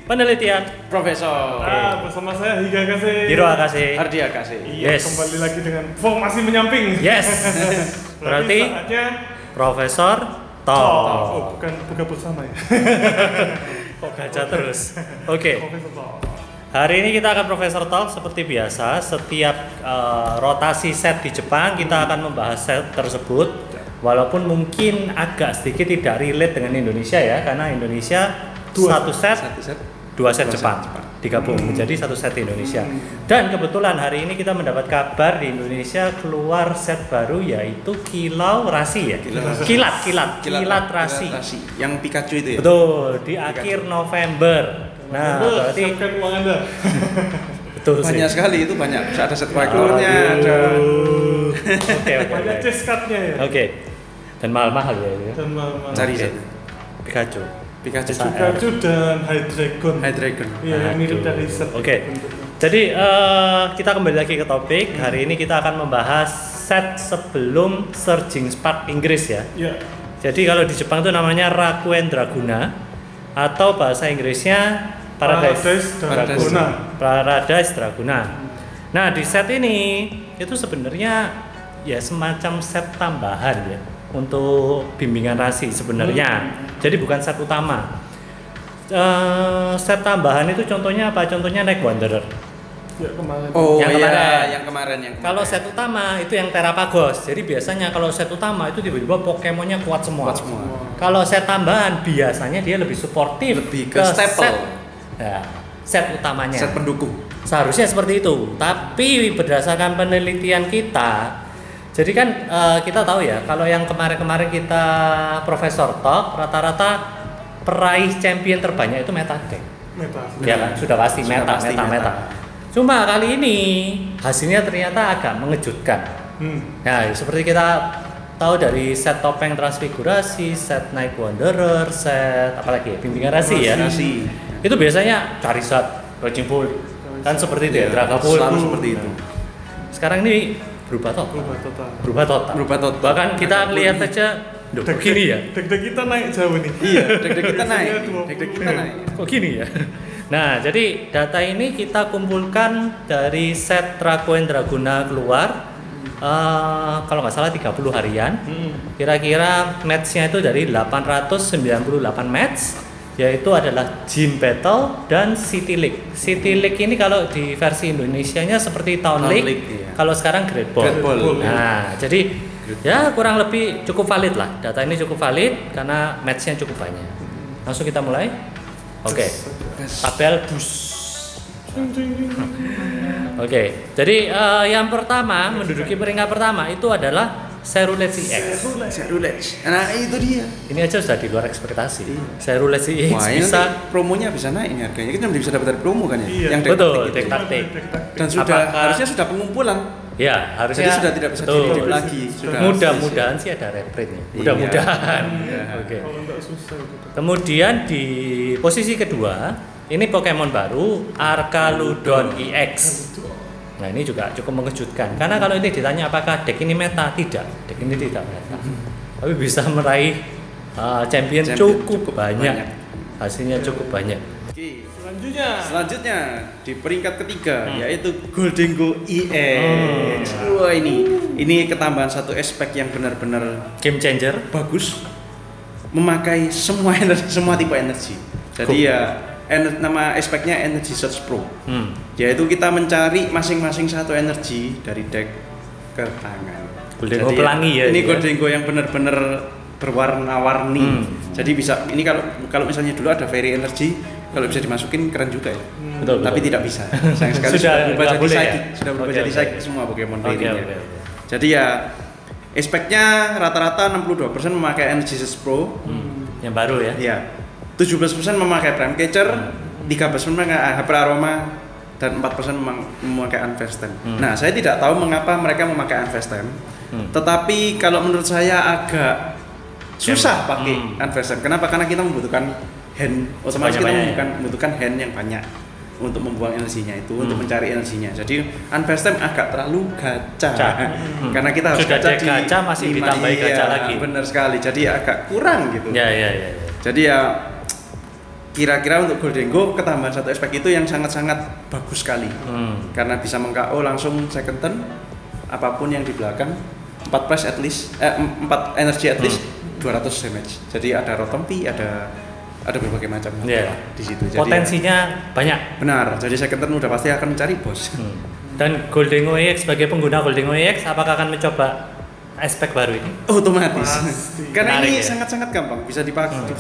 penelitian Profesor. Bersama saya Higa Akase. Hiro Akase. Ardi Akase. Iya, Yes. kembali lagi dengan formasi menyamping. Yes. Berarti saatnya Profesor Talk. Oh, bukan buka bersama ya. Kok gajah terus? Oke. Profesor Talk. Hari ini kita akan Profesor Talk seperti biasa. Setiap rotasi set di Jepang kita akan membahas set tersebut. Walaupun mungkin agak sedikit tidak relate dengan Indonesia ya, karena Indonesia satu set, dua set Jepang digabung menjadi satu set Indonesia. Dan kebetulan hari ini kita mendapat kabar di Indonesia keluar set baru yaitu Kilau Rasi ya. Kilat Rasi. Yang Pikachu itu ya. Betul, di akhir November. Nah, berarti siapkan uang Anda. betul sih. Banyak sekali itu, banyak. Ada set kolektornya, ada. Oke. Banyak chest card-nya ya. Oke. Dan mahal-mahal ya. Dan mahal-mahal. Cari Oke. set. Pikachu. Pikachu. Pikachu dan Hydreigon. Hydreigon. Iya, mirip dari set. Oke. Jadi kita kembali lagi ke topik. Hari ini kita akan membahas set sebelum Surging Spark Inggris ya. Iya. Jadi kalau di Jepang itu namanya Rakuen Draguna atau bahasa Inggrisnya Paradise Draguna. Nah, di set ini itu sebenarnya ya semacam set tambahan ya untuk bimbingan rasi sebenarnya. Jadi bukan set utama. Set tambahan itu contohnya apa? Contohnya Night Wanderer. Ya, kemarin. Oh Yang iya, kemarin. yang kemarin. Kalau set utama itu yang Terapagos. Jadi biasanya kalau set utama itu tiba-tiba Pokemonnya kuat semua. Kalau set tambahan biasanya dia lebih suportif, Lebih ke staple. Set utamanya. Set pendukung. Seharusnya seperti itu. Tapi berdasarkan penelitian kita, jadi kan kita tahu ya kalau yang kemarin-kemarin kita Profesor Talk rata-rata peraih champion terbanyak itu meta deck. Ya kan sudah pasti meta. Cuma kali ini hasilnya ternyata agak mengejutkan. Nah, seperti kita tahu dari set topeng transfigurasi, set Night Wanderer, set apalagi ya, bimbingan rasi ya. Itu biasanya Charizard, Raging Bull, kan seperti itu ya, Dragapult. Selalu seperti itu. Sekarang ini berubah total. Bahkan kita lihat saja, begini ya. Dek-dek kita naik jauh nih. Iya, dek-dek kita naik. Kok gini ya? Nah, jadi data ini kita kumpulkan dari set Rakuen Draguna keluar. Kalau nggak salah 30 harian. Kira-kira match-nya itu dari 898 match, yaitu adalah Gym Battle dan City League. City League ini kalau di versi Indonesianya seperti Town League. Iya. Kalau sekarang Great Ball. Nah, jadi ya kurang lebih cukup valid lah. Data ini cukup valid karena match-nya cukup banyak. Langsung kita mulai. Oke. Tabel bus. Oke. Jadi yang pertama menduduki peringkat pertama itu adalah Cerulet CX. Nah, itu dia. Ini aja sudah di luar ekspektasi. Cerulet CX Wah, ini bisa promonya bisa naik nih harganya. Kita bisa dapat dari promo kan ya? Iya. Yang betul deck deck taktik. Dan harusnya sudah pengumpulan. Ya, harusnya Jadi sudah tidak bisa di-redeem lagi. Sudah Mudah-mudahan sih ada reprint ya. Mudah-mudahan. Oke. Kalau enggak susah gitu. Kemudian di posisi kedua, ini Pokemon baru Arcaludon EX. Nah, ini juga cukup mengejutkan. Karena kalau ini ditanya apakah deck ini meta, tidak. Deck ini tidak meta. Tapi bisa meraih champion cukup banyak. Hasilnya cukup banyak. Oke. Selanjutnya di peringkat ketiga yaitu Gholdengo EX. Wah, ini ketambahan satu aspek yang benar-benar Game changer. bagus. Memakai semua tipe energi. Jadi nama aspeknya Energy Search Pro. Yaitu kita mencari masing-masing satu energi dari deck ke tangan. Gholdengo pelangi ya. Ini Gholdengo yang benar-benar berwarna-warni. Jadi bisa ini kalau misalnya dulu ada Fairy Energy, kalau bisa dimasukin keren juga ya. Betul. Tapi tidak bisa. Sayang sekali sudah berubah jadi psychic. Sudah berubah jadi psychic semua Pokemon Fairy-nya. Jadi ya aspeknya rata-rata 62% memakai Energy Search Pro. Yang baru ya. Iya. 17% memakai Prime Catcher, 13% memakai Hyper Aroma, dan 4% memakai Unfast Stem. Nah, saya tidak tahu mengapa mereka memakai Unfast Stem. Tetapi kalau menurut saya agak susah pakai Unfast Stem. Kenapa? Karena kita membutuhkan hand, otomatis kita membutuhkan hand yang banyak untuk membuang energinya itu, untuk mencari energinya. Jadi Unfast Stem agak terlalu gacha. Karena kita harus gacha masih ditambahi gacha lagi. Benar sekali. Jadi agak kurang gitu. Ya. Jadi ya kira-kira untuk Goldengo ketambahan satu aspek itu yang sangat-sangat bagus sekali. Karena bisa meng-KO langsung second turn apapun yang di belakang 4 press at least 4 energy at least 200 damage. Jadi ada rotompi, ada berbagai macam di situ. Jadi potensinya banyak. Benar. Jadi second turn udah pasti akan mencari bos. Dan Goldengo EX sebagai pengguna Goldengo EX apakah akan mencoba aspek baru ini? Otomatis. Karena Menarik ini ya? sangat-sangat gampang. Bisa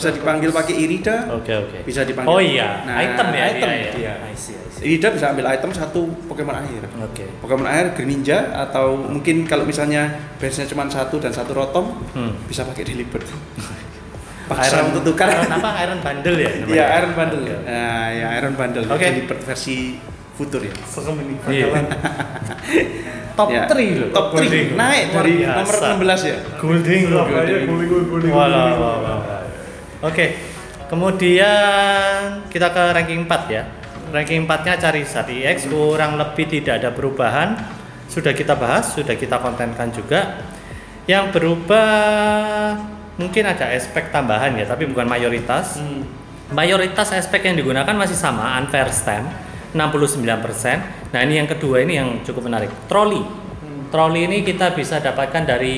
dipanggil pakai Irida. Oke. Bisa dipanggil. Oh iya, item ya. Item iya. dia. I see. Irida bisa ambil item satu Pokemon air. Oke. Pokemon air Greninja atau mungkin kalau misalnya base-nya cuma satu dan satu rotom, bisa pakai Delibird. Paksa untuk tukar. Iron Bundle ya? Iya, Iron Bundle. Nah, ya Iron Bundle. Oke. Delibird versi futur ya. Serem ini Iya. bakalan Top Ya, 3 loh. Top 3 naik Luar dari biasa. nomor 16 ya. Surabaya, Goldengo. Walah. Oke. Kemudian kita ke ranking 4 ya. Ranking 4-nya Charizard EX kurang lebih tidak ada perubahan. Sudah kita bahas, sudah kita kontenkan juga. Yang berubah mungkin ada aspek tambahan ya, tapi bukan mayoritas. Mayoritas aspek yang digunakan masih sama, Unfair Stamp 69%. Nah, ini yang kedua ini yang cukup menarik. Trolley. Trolley ini kita bisa dapatkan dari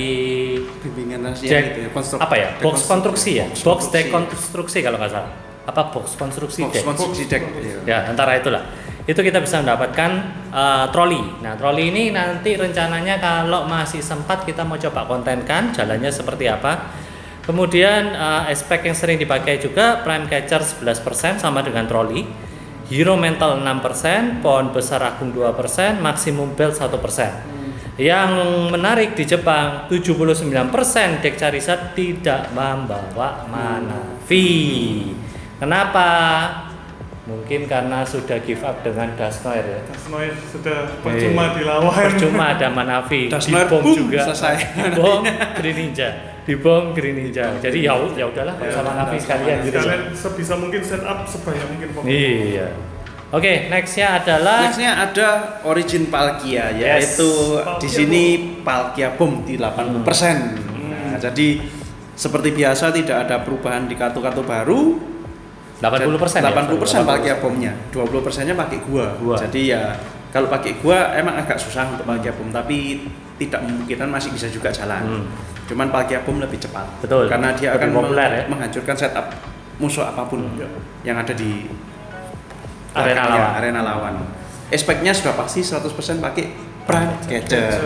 Bimbingan rahasia Jack, gitu ya. apa ya? Box konstruksi ya? Box deck konstruksi. konstruksi kalau nggak salah. Apa box konstruksi Box deck? konstruksi deck. Iya. Ya, antara itulah. Itu kita bisa mendapatkan trolley. Nah, trolley ini nanti rencananya kalau masih sempat kita mau coba kontenkan jalannya seperti apa. Kemudian aspek yang sering dipakai juga Prime Catcher 11% sama dengan trolley. Hero Mental 6%, Pohon Besar Agung 2%, Maximum Belt 1%. Yang menarik di Jepang 79% deck Charizard tidak membawa mana V. Kenapa? Mungkin karena sudah give up dengan Dusknoir ya. Dusknoir sudah percuma dilawan. Percuma ada mana V. Dusknoir, Dibom boom, juga. selesai. Dibom Greninja. Dibom Greninja. Jadi ya udahlah sama Navi sekalian gitu. Kalian sebisa mungkin setup sebanyak mungkin Pokemon. Iya. Oke, nextnya adalah Nextnya ada Origin Palkia, yaitu Palkia di sini Palkia Bomb di 80%. Nah, jadi seperti biasa tidak ada perubahan di kartu-kartu baru. 80% 80% Palkia Bomb-nya, 20%-nya pakai gua. Jadi ya kalau pakai gua emang agak susah untuk Palkia Bomb, tapi tidak memungkinkan masih bisa juga jalan. Cuman Palkia Bomb lebih cepat. Betul. Karena dia Lebih akan populer, ya? menghancurkan setup musuh apapun yang ada di arena lawan. Aspeknya sudah pasti 100% pakai Prime Catcher.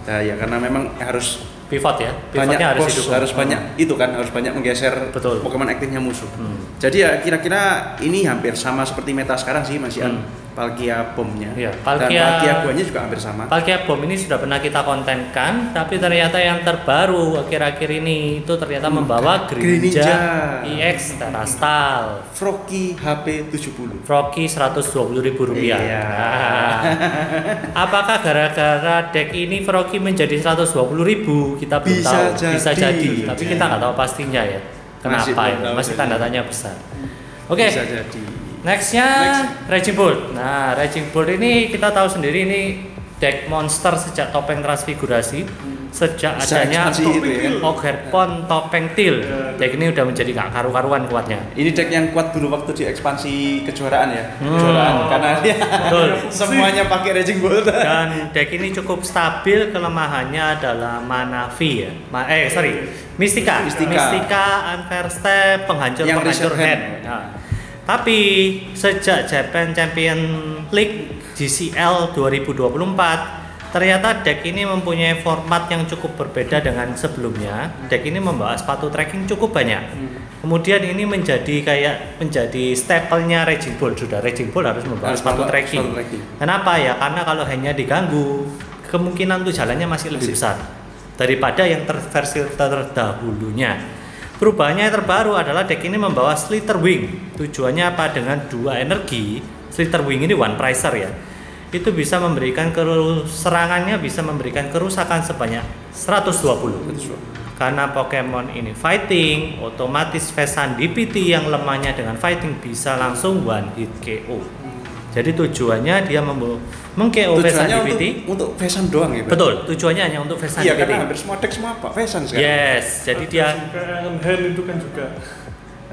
Nah, ya karena memang harus pivot ya. banyak Pivotnya harus bos, didukung. harus banyak itu kan, harus banyak menggeser Betul. Pokemon aktifnya musuh. Jadi ya kira-kira ini hampir sama seperti meta sekarang sih, masih Palkia Bomb-nya. Iya, Dan Palkia Guanya juga hampir sama. Palkia Bomb ini sudah pernah kita kontenkan, tapi ternyata yang terbaru akhir-akhir ini itu ternyata membawa Greninja EX Terastal. Froki HP 70. Froki Rp120.000. Iya. Nah, apakah gara-gara deck ini Froki menjadi 120.000? Kita belum Bisa tahu. Bisa jadi. jadi, tapi kita nggak tahu pastinya ya. Masih Kenapa belum ya? tahu Masih jadi. tanda tanya besar. Oke. Bisa jadi. Nextnya Raging Bolt. Nah, Raging Bolt ini kita tahu sendiri ini deck monster sejak topeng transfigurasi, sejak adanya ekspansi itu ya. Ogerpon topeng Til. Deck ini udah menjadi gak karu-karuan kuatnya. Ini deck yang kuat dulu waktu di ekspansi kejuaraan ya. Kejuaraan karena dia Betul. semuanya pakai Raging Bolt. Dan deck ini cukup stabil, kelemahannya adalah mana V ya. Mystica. Mystica, Unfair Step, penghancur-penghancur reset hand. hand. Nah, tapi sejak Japan Champion League GCL 2024 ternyata deck ini mempunyai format yang cukup berbeda dengan sebelumnya. Deck ini membawa sepatu trekking cukup banyak. Kemudian ini menjadi staple-nya Raging Bull. Sudah Raging Bull harus membawa sepatu trekking. Kenapa ya? Karena kalau hanya diganggu, kemungkinan untuk jalannya masih lebih besar daripada yang versi terdahulunya. Perubahannya yang terbaru adalah deck ini membawa Slither Wing. Tujuannya apa? Dengan 2 energi, Slither Wing ini one pricer ya. Itu bisa memberikan serangannya bisa memberikan kerusakan sebanyak 120. Karena Pokemon ini fighting, otomatis Vesan DPT yang lemahnya dengan fighting bisa langsung one hit KO. Jadi tujuannya dia meng-KO Vesan DPT untuk Vesan doang ya. Betul, tujuannya hanya untuk Vesan DPT. Iya, karena hampir semua deck semua Pak Vesan sekarang. Yes, jadi dia Iron Hand itu kan juga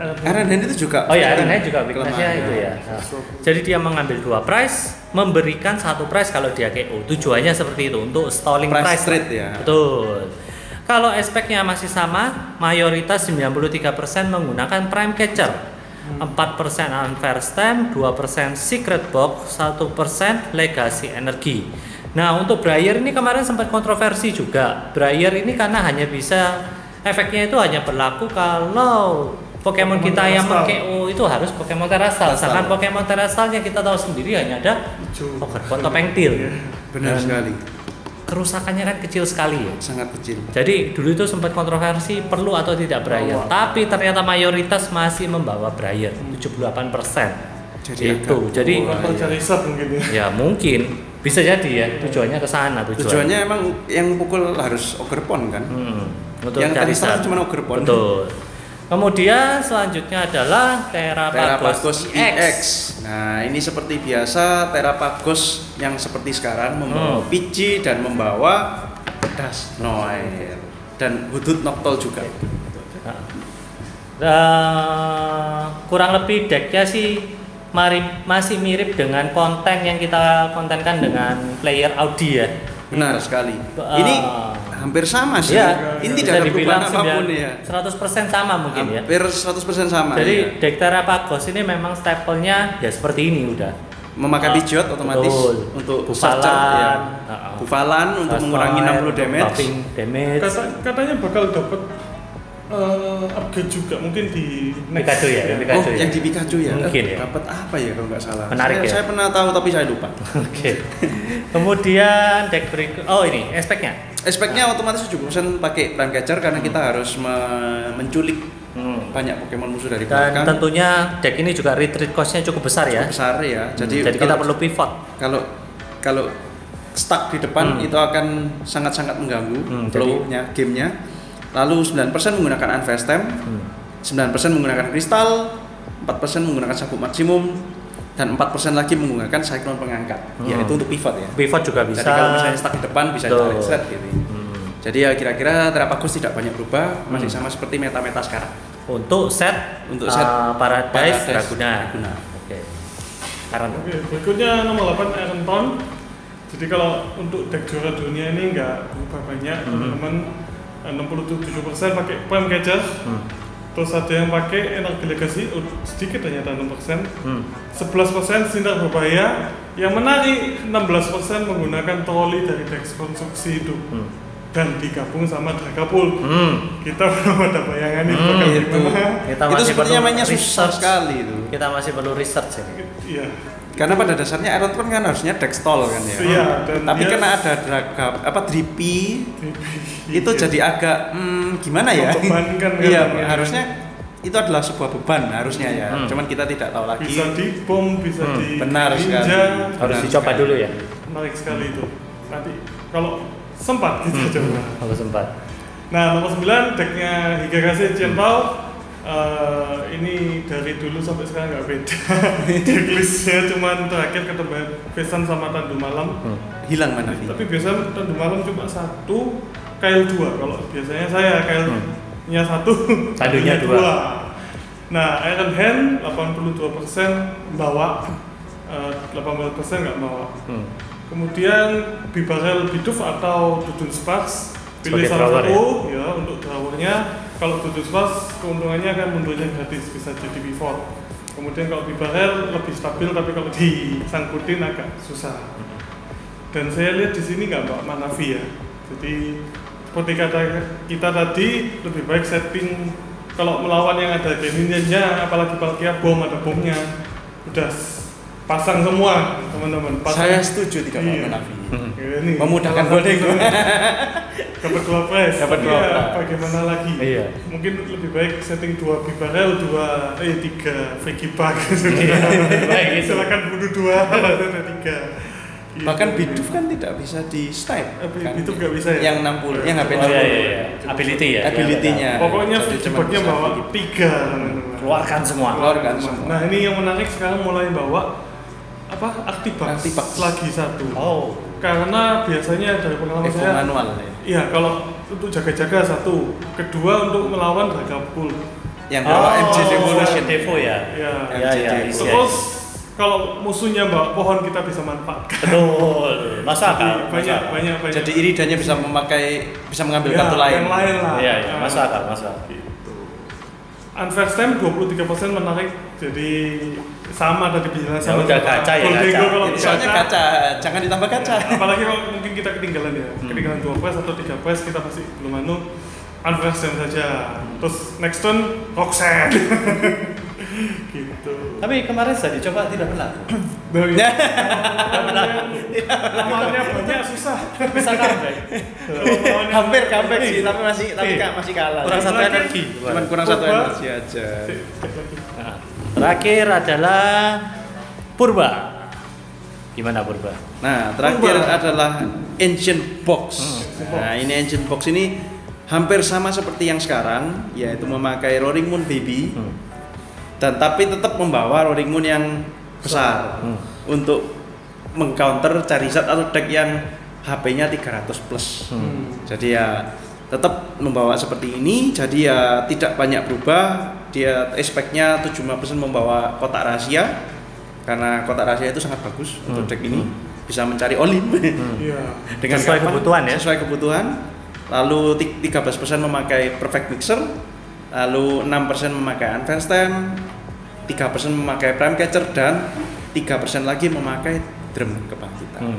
Iron Hand itu juga. Oh ya, Iron Hand juga weakness-nya kelemahan. itu ya. Nah, jadi dia mengambil 2 price, memberikan 1 price kalau dia KO. Tujuannya seperti itu untuk stalling price. Trade ya. Betul. Kalau aspeknya masih sama, mayoritas 93% menggunakan prime catcher. 4% unfair stamp, 2% secret box, 1% legacy energi. Nah, untuk Briar ini kemarin sempat kontroversi juga. Briar ini karena hanya bisa efeknya itu hanya berlaku kalau Pokemon kita yang meng-KO itu harus Pokemon Terastal. Sedangkan Pokemon Terastalnya kita tahu sendiri hanya ada Pokemon Topeng Tail. Benar sekali. Kerusakannya kan kecil sekali ya. Sangat kecil. Jadi dulu itu sempat kontroversi perlu atau tidak Briar. Tapi ternyata mayoritas masih membawa Briar, 78%. Jadi baca riset mungkin ya. Ya mungkin bisa jadi ya tujuannya ke sana Tujuannya emang yang pukul harus Ogerpon kan? Untuk yang cari tadi cuma Ogerpon. Betul. Kemudian selanjutnya adalah Terapagos EX. Nah, ini seperti biasa Terapagos yang seperti sekarang membawa Pidgey dan membawa Dusknoir dan Hudud Noctowl juga. Kurang lebih decknya sih masih mirip dengan konten yang kita kontenkan dengan player Audi ya. Benar sekali. Ini hampir sama sih. Ya, ini tidak ada perubahan apapun ya. 100% sama mungkin ya. Hampir 100% sama. Jadi ya. deck Terapagos ini memang staple-nya ya seperti ini udah. Memakai Pidgeot otomatis untuk Bufalan, searcher, ya. Bufalan untuk mengurangi 60 damage. Katanya bakal dapat upgrade juga mungkin di Pikachu ya, Pikachu ya. Yang di Pikachu ya. Mungkin ya. Dapat apa ya kalau nggak salah? Menarik ya. Saya pernah tahu tapi saya lupa. Oke. Kemudian deck berikut. Oh ini aspeknya. Aspeknya otomatis 70% pakai Prime Catcher karena kita harus menculik banyak Pokemon musuh dari Dan belakang. tentunya deck ini juga retreat cost-nya cukup besar ya. Cukup besar ya. Jadi kita perlu pivot. Kalau stuck di depan itu akan sangat-sangat mengganggu flow-nya, gamenya. Lalu 9% menggunakan Unfair Stamp, 9% menggunakan Kristal, 4% menggunakan Sabuk Maksimum, dan 4% lagi menggunakan Cyclone Pengangkat. Ya itu untuk pivot ya. Pivot juga bisa. Jadi kalau misalnya stuck di depan bisa tarik thread gitu. Jadi ya kira-kira Terapagos tidak banyak berubah, masih sama seperti meta-meta sekarang. Untuk set Paradise Draguna. Oke. Berikutnya nomor 8 Ironton. Jadi kalau untuk deck juara dunia ini nggak berubah banyak, teman-teman. 67% pakai Prime Catcher. Terus ada yang pakai Energi Legacy, sedikit hanya 6%. 11% Sinar Berbahaya. Yang menarik 16% menggunakan troli dari Dex konstruksi itu. Dan digabung sama Dragapult. Kita belum ada bayangan itu bakal gimana. Itu sepertinya mainnya susah sekali itu. Kita masih perlu research ya. Iya. Karena pada dasarnya Ironton kan harusnya Dex Stall kan ya. Iya, tapi karena ada Drippy itu jadi agak gimana ya? Membebankan kan. Iya, harusnya itu adalah sebuah beban harusnya ya. Cuman kita tidak tahu lagi. Bisa dibom, bisa di benar sekali. Harus dicoba dulu ya. Menarik sekali itu. Nanti kalau sempat kita coba. Kalau sempat. Nah, nomor 9 decknya Higakase Chenpao. Ini dari dulu sampai sekarang nggak beda. Decklistnya cuma terakhir ketemu Besan sama Tandu Malam. Hilang mana? Tapi biasanya Tandu Malam cuma 1, Kail 2. Kalau biasanya saya Kailnya 1, Tandunya 2. Nah, Iron Hand 82% bawa, 18% nggak bawa. Kemudian Bibarel Bidoof atau Dudun Sparks, pilih salah satu ya untuk drawernya. Kalau Dudun Sparks keuntungannya kan mundurnya gratis, bisa jadi before. Kemudian kalau Bibarel lebih stabil, tapi kalau disangkutin agak susah. Dan saya lihat di sini nggak bawa Manavi ya. Jadi seperti kata kita tadi, lebih baik setting kalau melawan yang ada Greninja-nya, apalagi Palkia Bom, ada bomnya, udah pasang semua teman-teman. Saya setuju tidak bawa Manavi. Memudahkan bonding. Dapat 2 prize. Dapat 2 prize. Bagaimana lagi? Iya. Mungkin lebih baik setting 2 Bibarel, 3 Vegibug. Baik, silakan bunuh 2, ada 3. Bahkan Bidoof kan tidak bisa di snipe. Bidoof nggak bisa ya? Yang 60, yang HP 60. Iya. Ability ya. Ability-nya. Pokoknya Vegibugnya bawa 3. Keluarkan semua. Nah, ini yang menarik sekarang mulai bawa Artifact lagi 1. Oh. Karena biasanya dari pengalaman saya manual ya. Iya, kalau untuk jaga-jaga 1, kedua untuk melawan Dragapult. yang bawa MJ Devolution. Devo ya. Ya. Ya. Terus kalau musuhnya bawa pohon kita bisa manfaatkan. Betul. Masuk akal. Banyak. Jadi iridannya bisa mengambil Ya, kartu lain. yang lain lah. Iya, masuk akal. Gitu. Unfair time 23% menarik, jadi sama tadi bilang Ya udah gacha ya, Goldego gacha. kalau Soalnya kaca, jangan ditambah kaca. Apalagi kalau mungkin kita ketinggalan ya, ketinggalan 2 quest atau 3 quest kita pasti belum unfair time saja. Terus next turn Roxanne. Gitu. Tapi kemarin saya dicoba tidak berlaku. Lawannya banyak susah. Bisa comeback. Hampir comeback sih, tapi masih kalah. Kurang satu energi. Cuman kurang satu energi aja. Nah, terakhir adalah Purba. Gimana Purba? Nah, terakhir adalah Ancient Box. Nah, ini Ancient Box ini hampir sama seperti yang sekarang, yaitu memakai Roaring Moon Baby. Dan tapi tetap membawa Roaring Moon yang besar untuk mengcounter Charizard atau deck yang HP-nya 300 plus. Jadi ya tetap membawa seperti ini, jadi ya tidak banyak berubah. Dia aspeknya 75% membawa kotak rahasia, karena kotak rahasia itu sangat bagus untuk deck ini, bisa mencari Olim dengan sesuai kebutuhan ya. Sesuai kebutuhan. Lalu 13% memakai Perfect Mixer, lalu 6% memakai Advance Time, 3% memakai Prime Catcher, dan 3% lagi memakai Drum Kebangkitan.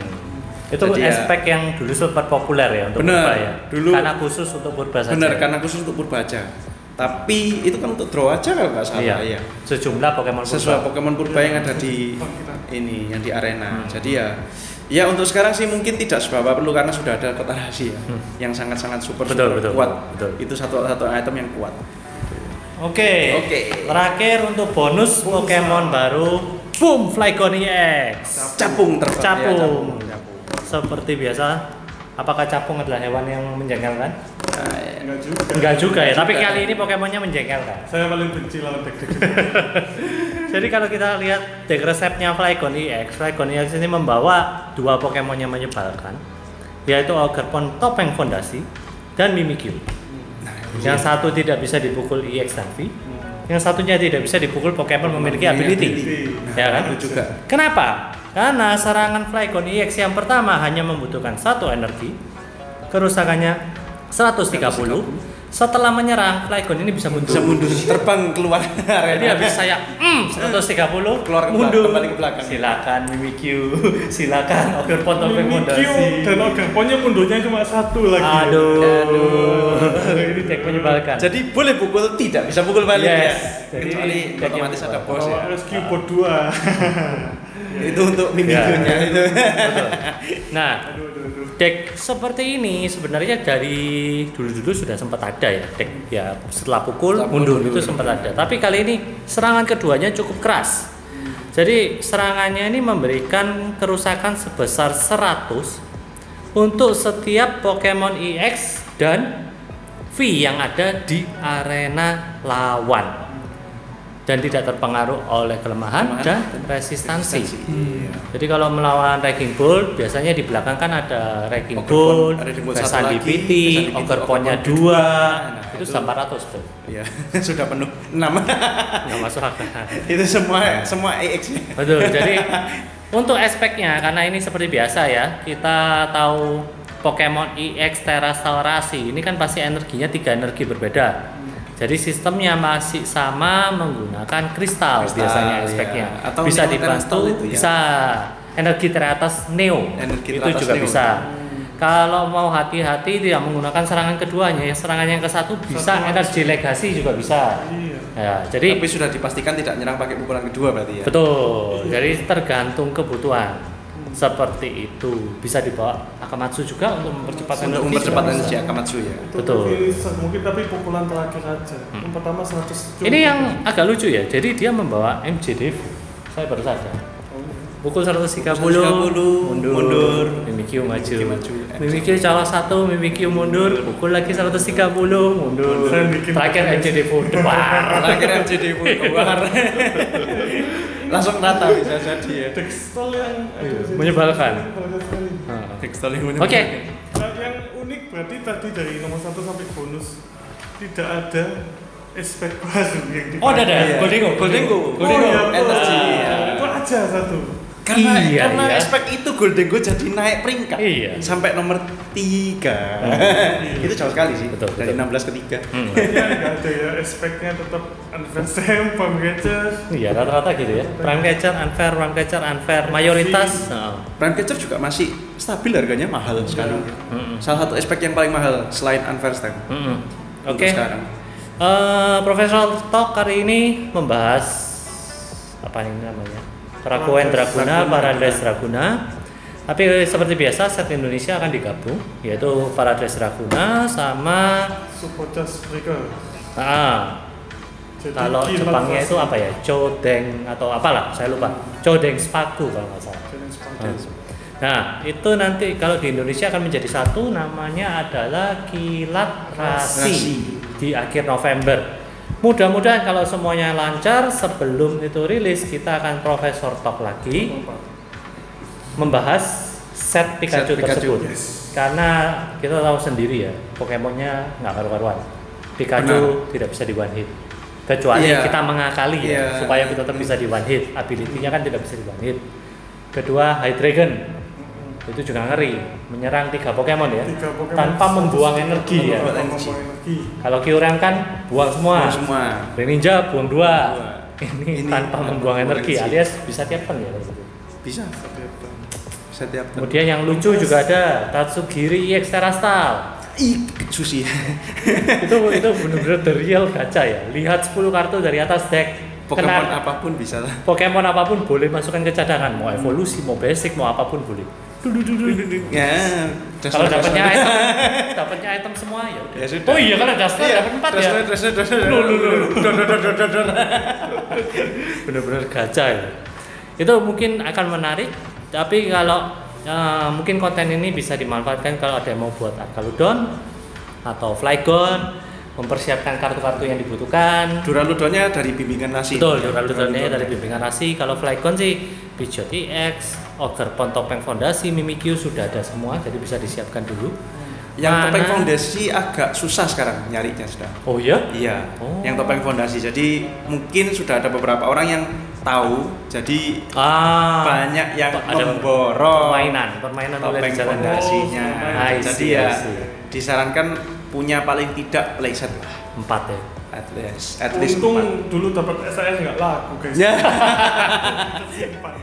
Itu Jadi aspek yang dulu sempat populer ya untuk Purba ya. Dulu karena khusus untuk Purba saja. Benar, karena khusus untuk Purba aja. Tapi itu kan untuk draw aja kalau nggak salah ya. Sejumlah Pokemon Purba. Sesuai Pokemon Purba yang ada di ini, yang di arena. Jadi ya untuk sekarang sih mungkin tidak seberapa perlu karena sudah ada kotak rahasia yang sangat-sangat super kuat. Betul. Itu satu item yang kuat. Oke. Terakhir untuk bonus Pokemon baru, boom, Flygon EX. Capung terbang. Capung. Seperti biasa, apakah capung adalah hewan yang menjengkelkan? Enggak juga ya, tapi kali ini Pokemonnya menjengkelkan. Saya paling benci lawan deck-deck. Jadi kalau kita lihat deck resepnya Flygon EX ini membawa 2 Pokemon yang menyebalkan, yaitu Ogerpon Topeng Fondasi dan Mimikyu. Yang satu tidak bisa dipukul EX dan V, yang satunya tidak bisa dipukul Pokemon memiliki ability. Ya kan? Itu juga. Kenapa? Karena serangan Flygon EX yang pertama hanya membutuhkan 1 energi, kerusakannya 130. Setelah menyerang, Flygon ini bisa mundur. Terbang keluar area. Jadi habis saya 130 keluar mundur. kembali ke belakang. Silakan Mimikyu, silakan Ogerpon Topeng Fondasi. Mimikyu dan Ogerponnya mundurnya cuma 1 lagi. Aduh. Ini deck menyebalkan. Jadi boleh pukul, tidak bisa pukul balik ya. Jadi Kecuali deck otomatis yang ada bos ya. Rescue Bot 2. Itu untuk Mimikyu-nya itu. Betul. Nah, deck seperti ini sebenarnya dari dulu sudah sempat ada ya, deck ya setelah pukul mundur itu sempat ada. Tapi kali ini serangan keduanya cukup keras. Jadi serangannya ini memberikan kerusakan sebesar 100 untuk setiap Pokemon EX dan V yang ada di arena lawan. Dan tidak terpengaruh oleh kelemahan dan resistansi. Jadi kalau melawan Raging Bull biasanya di belakang kan ada Raging Bull, Sandy PT, Ogerponnya 2, itu sudah 400 tuh. Iya, sudah penuh 6. Nggak masuk akal. Itu semua EX. Betul. Jadi untuk aspeknya karena ini seperti biasa ya, kita tahu Pokemon EX Terastalrasi ini kan pasti energinya 3 energi berbeda. Jadi sistemnya masih sama menggunakan kristal biasanya aspeknya. Iya. Atau bisa dibantu, itu, ya? bisa energi teratas Neo, Energi itu teratas juga Neo. bisa. Kalau mau hati-hati tidak menggunakan serangan keduanya, ya serangan yang ke-1 bisa energi legasi juga bisa. Ya, jadi Tapi sudah dipastikan tidak nyerang pakai pukulan kedua berarti ya. betul. Jadi tergantung kebutuhan. Seperti itu bisa dibawa Akamatsu juga untuk mempercepat Untuk energi. mempercepat juga energi bisa. Akamatsu ya. Betul. Mungkin tapi pukulan terakhir aja. Yang pertama 100. Ini yang agak lucu ya. Jadi dia membawa MJ Devo. Saya baru sadar. Pukul 130, mundur. Mimikyu maju. Mimikyu colok 1, Mimikyu mundur. Pukul lagi 130, mundur. Terakhir MJ Devo depan. Terakhir MJ Devo keluar. Langsung rata bisa jadi ya. Textile yang Menyebalkan. Textile yang Oke. Yang unik berarti tadi dari nomor 1 sampai bonus tidak ada spek baru yang dipakai. Oh, ada. Iya. Goldingo. Oh iya, betul. Energy. Itu aja satu. Karena Iya. spek itu Goldengo jadi naik peringkat sampai nomor 3. Itu jauh sekali sih. Betul, dari betul. 16 ke 3. Ya nggak ada ya, speknya tetap advance time, palm catcher. Iya, rata-rata gitu ya. Prime catcher, unfair, mayoritas. Prime catcher juga masih stabil, harganya mahal sekarang. Salah satu spek yang paling mahal selain unfair time. Untuk Oke. sekarang. Professional Talk kali ini membahas apa ini namanya? Rakuen Draguna, Paradise Draguna. Tapi seperti biasa set Indonesia akan digabung, yaitu Paradise Draguna sama Supocas Breaker. Jadi kalau kilat Jepangnya rasa. itu apa ya? Chodeng atau apalah, saya lupa. Chodeng Spaku kalau nggak salah. Jadi seperti Nah, itu nanti kalau di Indonesia akan menjadi satu, namanya adalah Kilat Rasi di akhir November. Mudah-mudahan kalau semuanya lancar, sebelum itu rilis kita akan Profesor Talk lagi membahas set Pikachu tersebut. Yes. Karena kita tahu sendiri ya, Pokemonnya nggak karu-karuan. Pikachu tidak bisa di one hit. Kecuali Iya. kita mengakali ya, Iya. supaya kita tetap bisa di one hit. Ability-nya kan tidak bisa di one hit. Kedua, Hydreigon. Itu juga ngeri, menyerang 3 Pokemon ya, 3 Pokemon tanpa membuang energi ya. Tanpa membuang energi. Kalau Kyurem kan buang semua. Semua. Greninja buang 2. Dua. Ini Ini tanpa tanpa membuang membuang energi, energi. alias bisa tiap turn ya. Bisa. Bisa tiap. Kemudian yang lucu juga ada Tatsugiri EX Terastal. Ih, susi. itu benar-benar the real gacha ya. Lihat 10 kartu dari atas deck. Pokemon Kena- apapun bisa lah. Pokemon apapun boleh masukkan ke cadangan, mau evolusi, mau basic, mau apapun boleh. Ya, Kalau dapatnya item semua ya udah. Ya sudah. Oh iya, kalau Duster dapat 4 ya. Benar-benar gacha ya. Itu mungkin akan menarik, tapi kalau mungkin konten ini bisa dimanfaatkan kalau ada yang mau buat Arcaludon atau Flygon, mempersiapkan kartu-kartu yang dibutuhkan. Duraludonnya dari bimbingan nasi. Betul, Duraludonnya dari bimbingan rasi. Kalau Flygon sih Pidgeot EX, Ogre Pontopeng Fondasi, Mimikyu sudah ada semua, jadi bisa disiapkan dulu. Yang Mana- topeng fondasi agak susah sekarang nyarinya sudah. Oh iya? Iya, Oh. yang topeng fondasi. Jadi mungkin sudah ada beberapa orang yang tahu. Jadi banyak yang ada memborong permainan mulai topeng dijalankan. fondasinya. I see, Jadi I ya see. disarankan punya paling tidak playset lah. 4 ya. At least 4. Untung dulu dapat SAS nggak laku guys. Ya.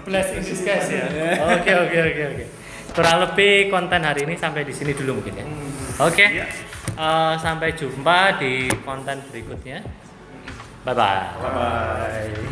Bless in disguise ya. Oke. Kurang lebih konten hari ini sampai di sini dulu mungkin ya. Oke. Sampai jumpa di konten berikutnya. Bye bye.